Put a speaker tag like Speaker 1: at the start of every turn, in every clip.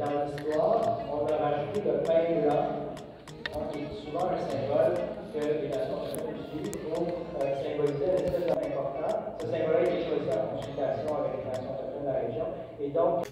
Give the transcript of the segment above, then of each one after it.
Speaker 1: dans l'histoire, on a rajouté le pain blanc, qui est souvent un symbole que les nations ont utilisé pour symboliser l'espèce d'important. Ce symbole-là a été choisi en consultation avec les nations autochtones de la région. Et donc,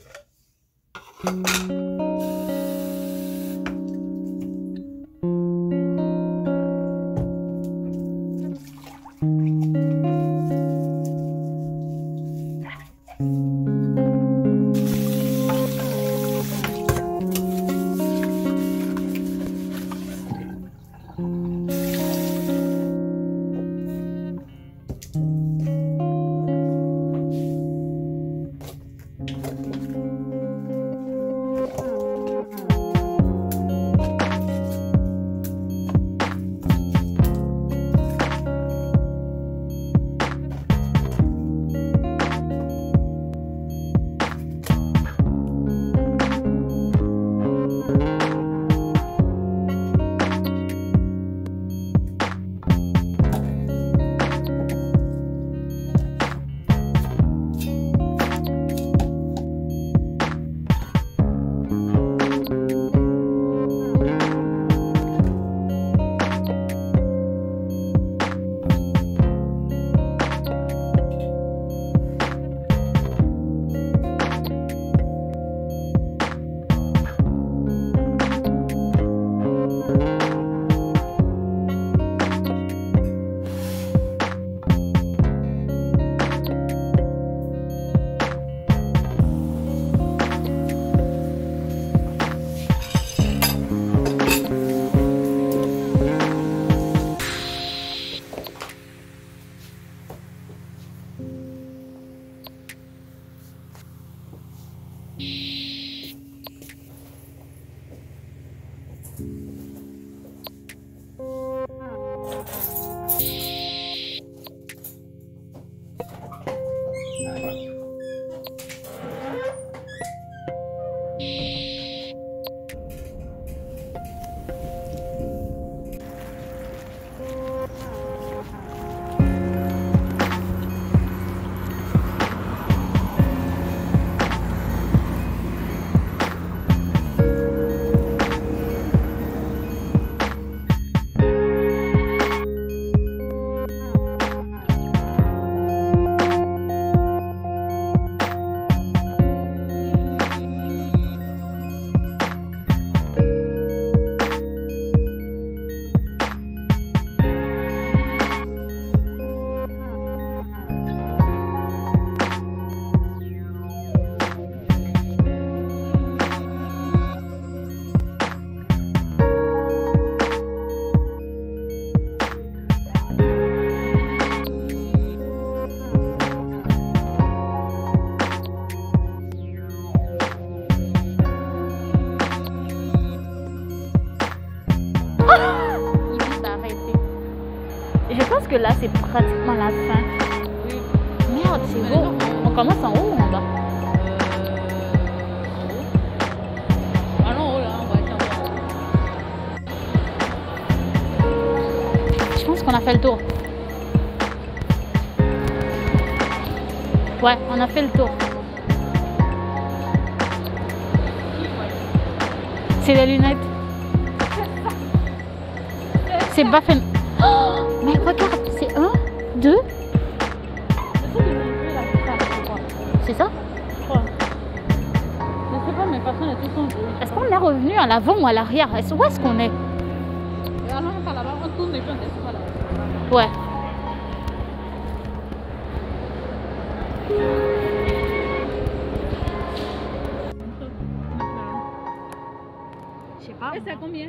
Speaker 2: Je pense que là c'est pratiquement la fin. Oui. Merde, c'est beau. On commence en haut ou en bas?
Speaker 3: Ah non, oh là, on va être en haut.
Speaker 2: Je pense qu'on a fait le tour. Ouais, on a fait le tour. C'est des lunettes. C'est pas fait. Oh, mais regarde, c'est 1, 2. C'est ça?
Speaker 3: Je crois. Je sais pas, mais personne n'est tout son jeu.
Speaker 2: Est-ce qu'on est revenu à l'avant ou à l'arrière? Où est-ce qu'on est?
Speaker 3: Alors, on là-bas, on tourne et puis on descend là.
Speaker 2: Ouais. Je sais pas.
Speaker 3: Et c'est à combien?